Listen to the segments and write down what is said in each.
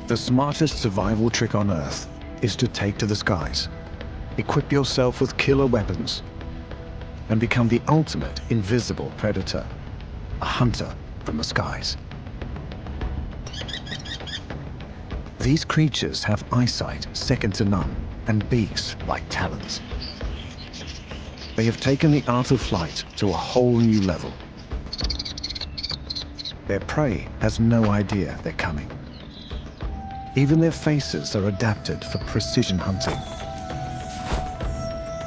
The smartest survival trick on Earth is to take to the skies. Equip yourself with killer weapons and become the ultimate invisible predator, a hunter from the skies. These creatures have eyesight second to none and beaks like talons. They have taken the art of flight to a whole new level. Their prey has no idea they're coming. Even their faces are adapted for precision hunting.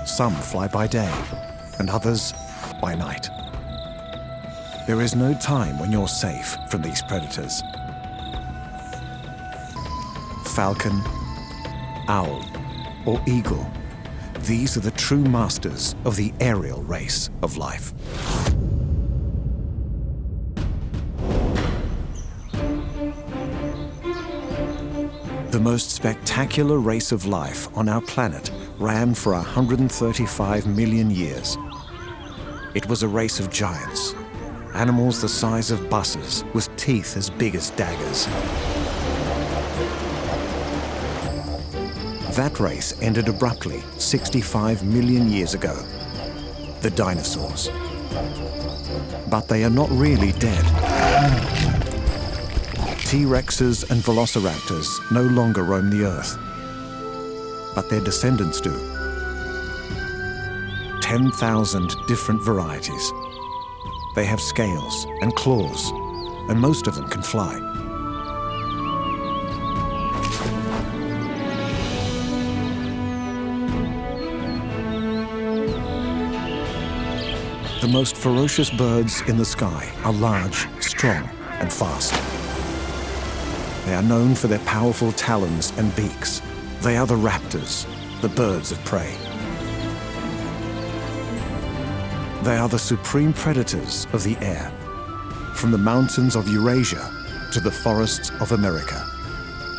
Some fly by day, and others by night. There is no time when you're safe from these predators. Falcon, owl, or eagle, these are the true masters of the aerial race of life. The most spectacular race of life on our planet ran for 135 million years. It was a race of giants, animals the size of buses with teeth as big as daggers. That race ended abruptly 65 million years ago. The dinosaurs. But they are not really dead. T-Rexes and velociraptors no longer roam the Earth. But their descendants do. 10,000 different varieties. They have scales and claws, and most of them can fly. The most ferocious birds in the sky are large, strong, and fast. They are known for their powerful talons and beaks. They are the raptors, the birds of prey. They are the supreme predators of the air, from the mountains of Eurasia to the forests of America.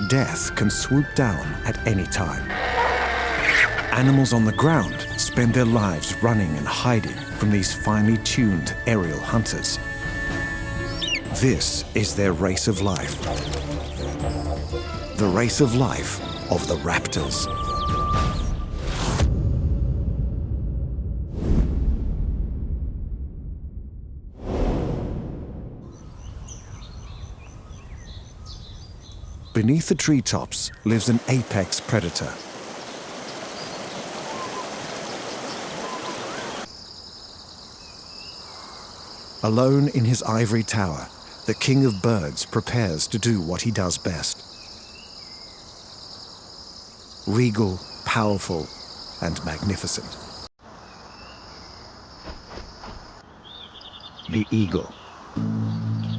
Death can swoop down at any time. Animals on the ground spend their lives running and hiding from these finely tuned aerial hunters. This is their race of life. The race of life of the raptors. Beneath the treetops lives an apex predator. Alone in his ivory tower, the king of birds prepares to do what he does best. Regal, powerful, and magnificent. The eagle.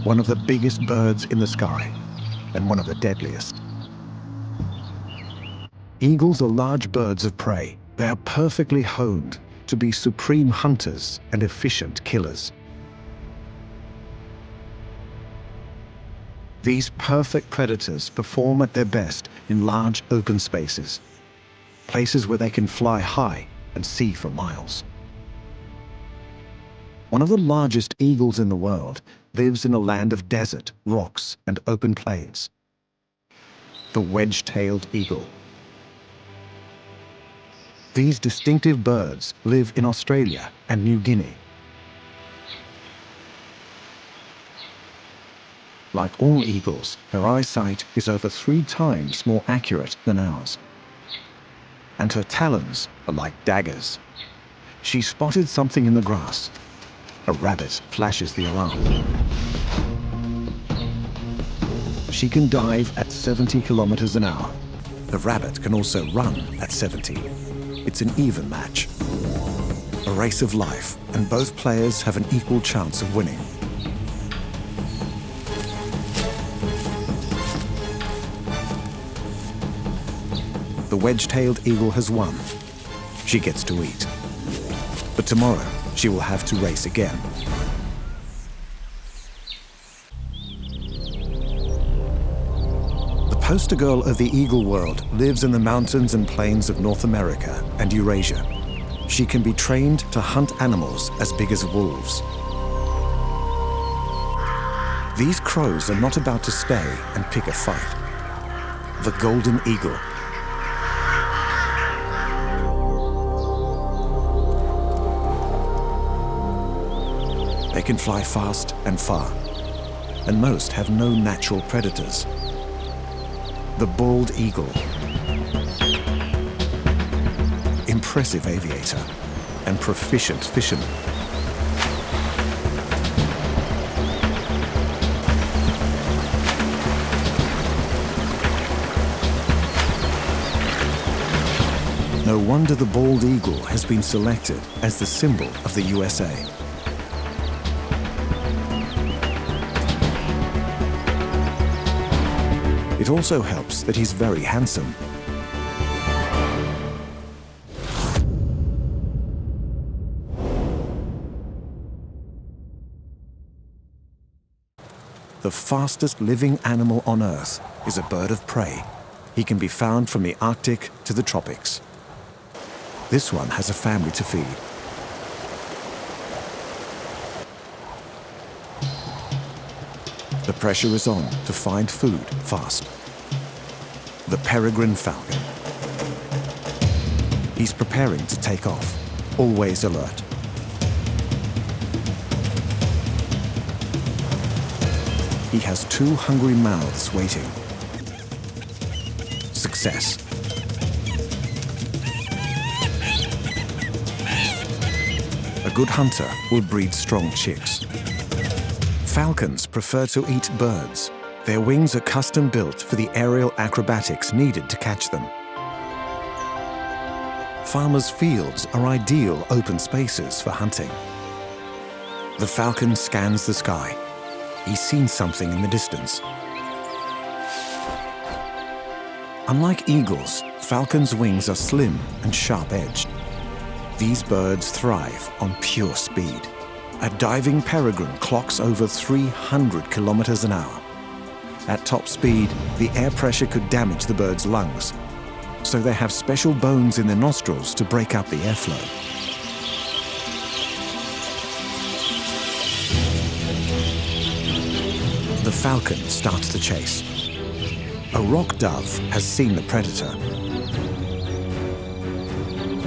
One of the biggest birds in the sky, and one of the deadliest. Eagles are large birds of prey. They are perfectly honed to be supreme hunters and efficient killers. These perfect predators perform at their best in large open spaces, places where they can fly high and see for miles. One of the largest eagles in the world lives in a land of desert, rocks, and open plains. The wedge-tailed eagle. These distinctive birds live in Australia and New Guinea. Like all eagles, her eyesight is over 3 times more accurate than ours. And her talons are like daggers. She spotted something in the grass. A rabbit flashes the alarm. She can dive at 70 kilometers an hour. The rabbit can also run at 70. It's an even match. A race of life, and both players have an equal chance of winning. The wedge-tailed eagle has won. She gets to eat. But tomorrow, she will have to race again. The poster girl of the eagle world lives in the mountains and plains of North America and Eurasia. She can be trained to hunt animals as big as wolves. These crows are not about to stay and pick a fight. the golden eagle. They can fly fast and far, and most have no natural predators. The bald eagle. Impressive aviator and proficient fisherman. No wonder the bald eagle has been selected as the symbol of the USA. It also helps that he's very handsome. The fastest living animal on Earth is a bird of prey. He can be found from the Arctic to the tropics. This one has a family to feed. The pressure is on to find food fast. The peregrine falcon. He's preparing to take off, always alert. He has 2 hungry mouths waiting. Success. A good hunter will breed strong chicks. Falcons prefer to eat birds. Their wings are custom built for the aerial acrobatics needed to catch them. Farmers' fields are ideal open spaces for hunting. The falcon scans the sky. He's seen something in the distance. Unlike eagles, falcons' wings are slim and sharp-edged. These birds thrive on pure speed. A diving peregrine clocks over 300 kilometers an hour. At top speed, the air pressure could damage the bird's lungs, so they have special bones in their nostrils to break up the airflow. The falcon starts the chase. A rock dove has seen the predator.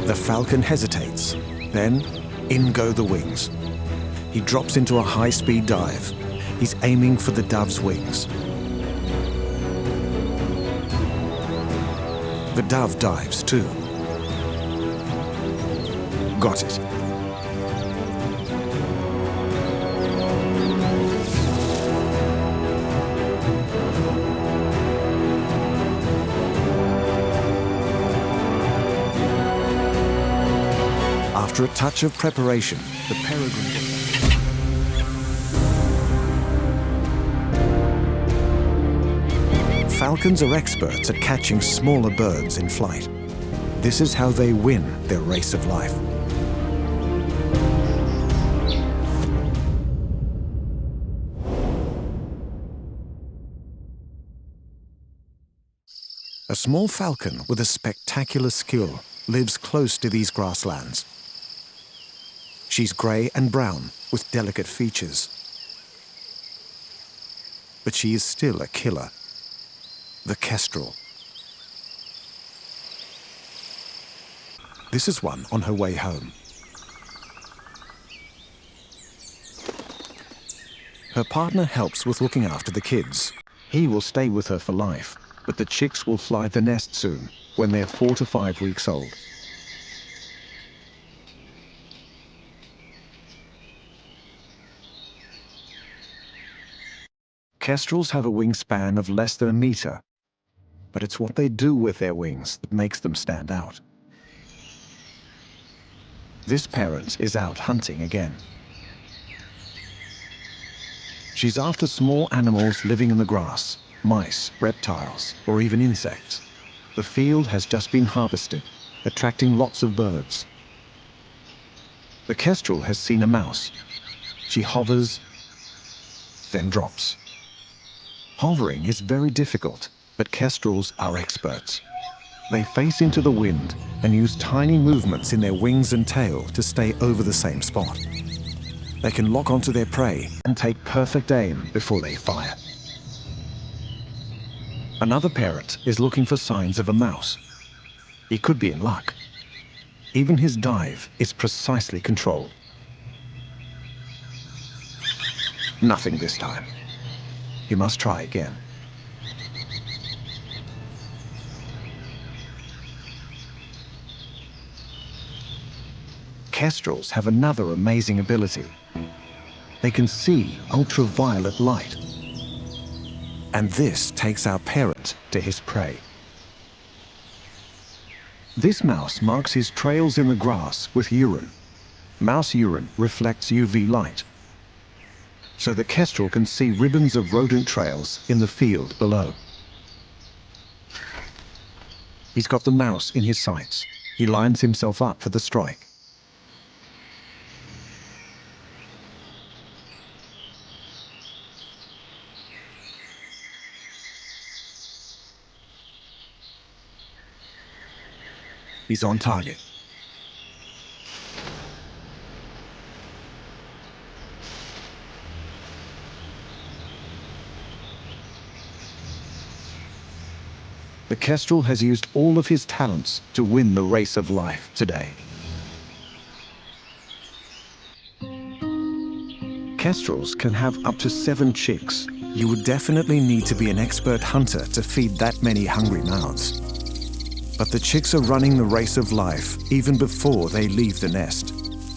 The falcon hesitates, then in go the wings. He drops into a high-speed dive. He's aiming for the dove's wings. The dove dives too. Got it. After a touch of preparation, the peregrine... Falcons are experts at catching smaller birds in flight. This is how they win their race of life. A small falcon with a spectacular skill lives close to these grasslands. She's grey and brown with delicate features. But she is still a killer. The kestrel. This is one on her way home. Her partner helps with looking after the kids. He will stay with her for life, but the chicks will fly the nest soon, when they're 4 to 5 weeks old. Kestrels have a wingspan of less than a meter, but it's what they do with their wings that makes them stand out. This parent is out hunting again. She's after small animals living in the grass, mice, reptiles, or even insects. The field has just been harvested, attracting lots of birds. The kestrel has seen a mouse. She hovers, then drops. Hovering is very difficult, but kestrels are experts. They face into the wind and use tiny movements in their wings and tail to stay over the same spot. They can lock onto their prey and take perfect aim before they fire. Another parent is looking for signs of a mouse. He could be in luck. Even his dive is precisely controlled. Nothing this time. He must try again. Kestrels have another amazing ability. They can see ultraviolet light. And this takes our parent to his prey. This mouse marks his trails in the grass with urine. Mouse urine reflects UV light, so the kestrel can see ribbons of rodent trails in the field below. He's got the mouse in his sights. He lines himself up for the strike. He's on target. The kestrel has used all of his talents to win the race of life today. Kestrels can have up to 7 chicks. You would definitely need to be an expert hunter to feed that many hungry mouths. But the chicks are running the race of life even before they leave the nest.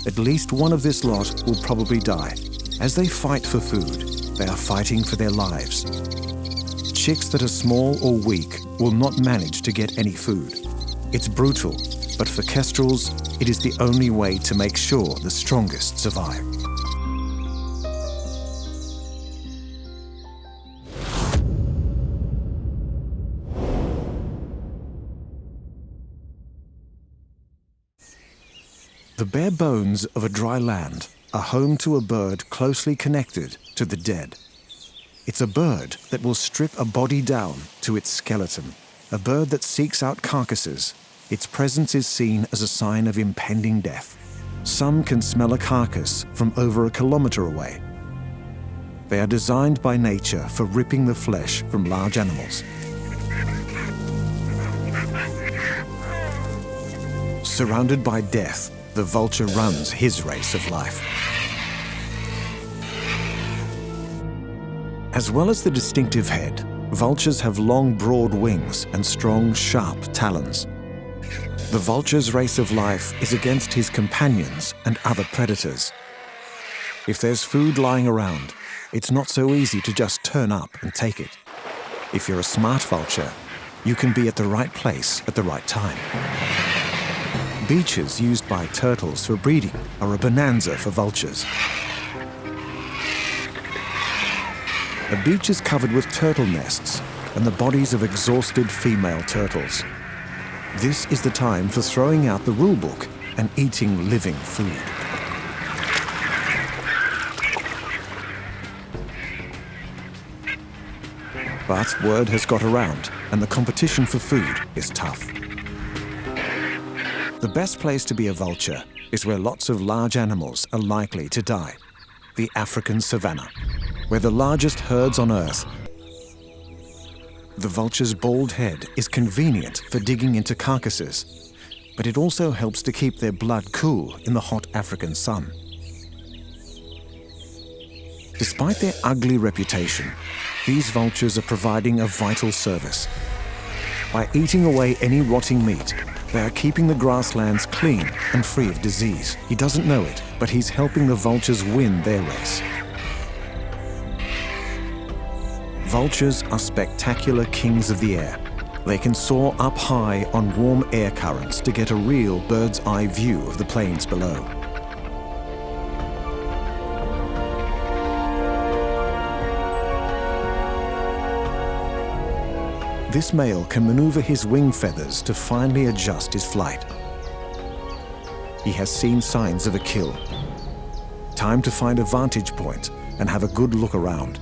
At least one of this lot will probably die. As they fight for food, they are fighting for their lives. Chicks that are small or weak will not manage to get any food. It's brutal, but for kestrels, it is the only way to make sure the strongest survive. The bare bones of a dry land are home to a bird closely connected to the dead. It's a bird that will strip a body down to its skeleton, a bird that seeks out carcasses. Its presence is seen as a sign of impending death. Some can smell a carcass from over a kilometer away. They are designed by nature for ripping the flesh from large animals. Surrounded by death, the vulture runs his race of life. As well as the distinctive head, vultures have long, broad wings and strong, sharp talons. The vulture's race of life is against his companions and other predators. If there's food lying around, it's not so easy to just turn up and take it. If you're a smart vulture, you can be at the right place at the right time. Beaches used by turtles for breeding are a bonanza for vultures. A beach is covered with turtle nests and the bodies of exhausted female turtles. This is the time for throwing out the rule book and eating living food. But word has got around, and the competition for food is tough. The best place to be a vulture is where lots of large animals are likely to die. The African savanna, where the largest herds on Earth. The vulture's bald head is convenient for digging into carcasses, but it also helps to keep their blood cool in the hot African sun. Despite their ugly reputation, these vultures are providing a vital service. By eating away any rotting meat, they are keeping the grasslands clean and free of disease. He doesn't know it, but he's helping the vultures win their race. Vultures are spectacular kings of the air. They can soar up high on warm air currents to get a real bird's eye view of the plains below. This male can maneuver his wing feathers to finely adjust his flight. He has seen signs of a kill. Time to find a vantage point and have a good look around.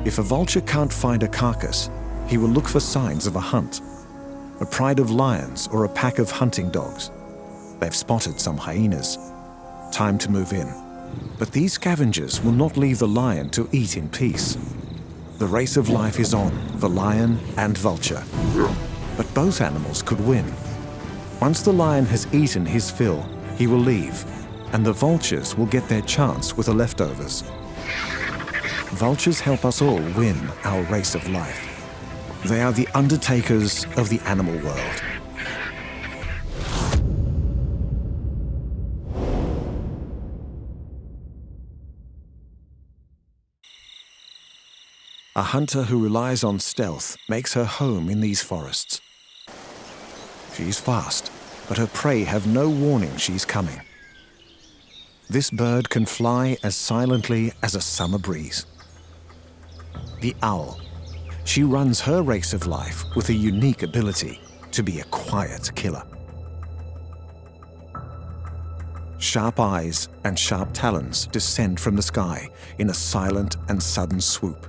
If a vulture can't find a carcass, he will look for signs of a hunt, a pride of lions or a pack of hunting dogs. They've spotted some hyenas. Time to move in. But these scavengers will not leave the lion to eat in peace. The race of life is on for lion and vulture. But both animals could win. Once the lion has eaten his fill, he will leave, and the vultures will get their chance with the leftovers. Vultures help us all win our race of life. They are the undertakers of the animal world. A hunter who relies on stealth makes her home in these forests. She's fast, but her prey have no warning she's coming. This bird can fly as silently as a summer breeze. The owl. She runs her race of life with a unique ability to be a quiet killer. Sharp eyes and sharp talons descend from the sky in a silent and sudden swoop.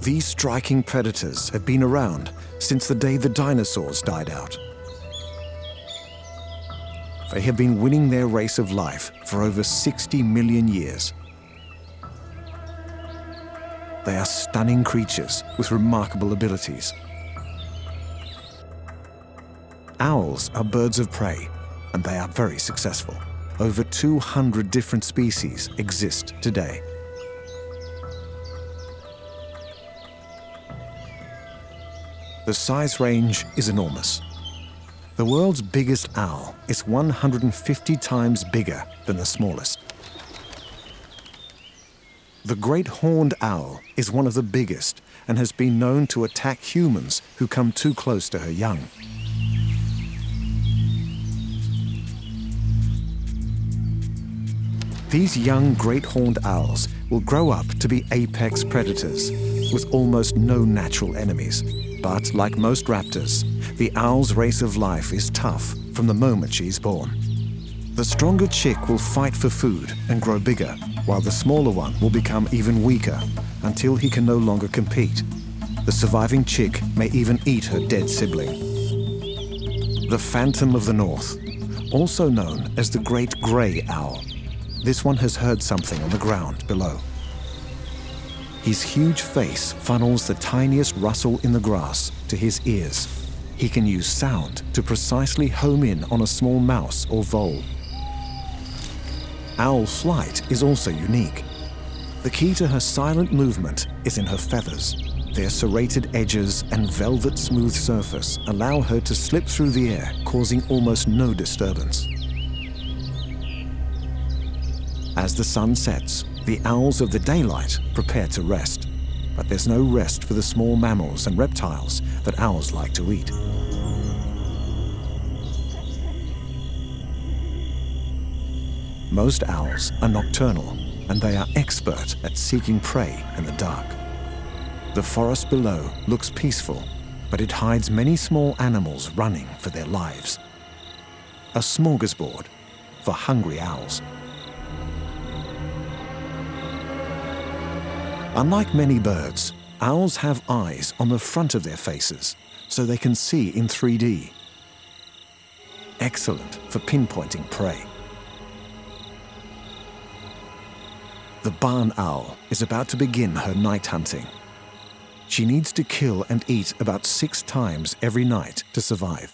These striking predators have been around since the day the dinosaurs died out. They have been winning their race of life for over 60 million years. They are stunning creatures with remarkable abilities. Owls are birds of prey, and they are very successful. Over 200 different species exist today. The size range is enormous. The world's biggest owl is 150 times bigger than the smallest. The great horned owl is one of the biggest and has been known to attack humans who come too close to her young. These young great horned owls will grow up to be apex predators with almost no natural enemies. But like most raptors, the owl's race of life is tough from the moment she's born. The stronger chick will fight for food and grow bigger, while the smaller one will become even weaker until he can no longer compete. The surviving chick may even eat her dead sibling. The Phantom of the North, also known as the Great Grey Owl. This one has heard something on the ground below. His huge face funnels the tiniest rustle in the grass to his ears. He can use sound to precisely home in on a small mouse or vole. Owl flight is also unique. The key to her silent movement is in her feathers. Their serrated edges and velvet smooth surface allow her to slip through the air, causing almost no disturbance. As the sun sets, the owls of the daylight prepare to rest, but there's no rest for the small mammals and reptiles that owls like to eat. Most owls are nocturnal, and they are expert at seeking prey in the dark. The forest below looks peaceful, but it hides many small animals running for their lives. A smorgasbord for hungry owls. Unlike many birds, owls have eyes on the front of their faces, so they can see in 3D. Excellent for pinpointing prey. The barn owl is about to begin her night hunting. She needs to kill and eat about 6 times every night to survive.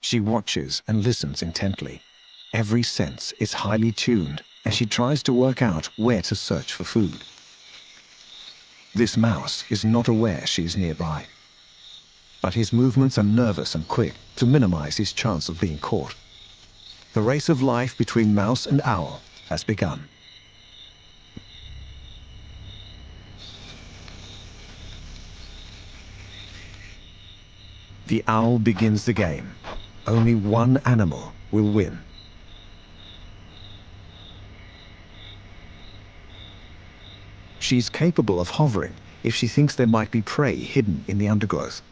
She watches and listens intently. Every sense is highly tuned as she tries to work out where to search for food. This mouse is not aware she's nearby, but his movements are nervous and quick to minimize his chance of being caught. The race of life between mouse and owl has begun. The owl begins the game. Only one animal will win. She's capable of hovering if she thinks there might be prey hidden in the undergrowth.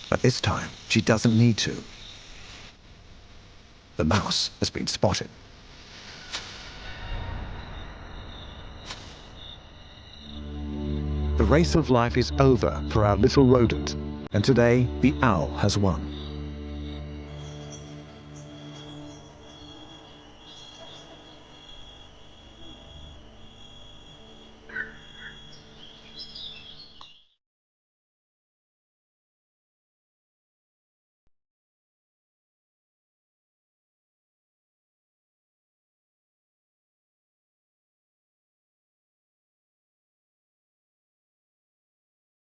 But this time, she doesn't need to. The mouse has been spotted. The race of life is over for our little rodent, and today the owl has won.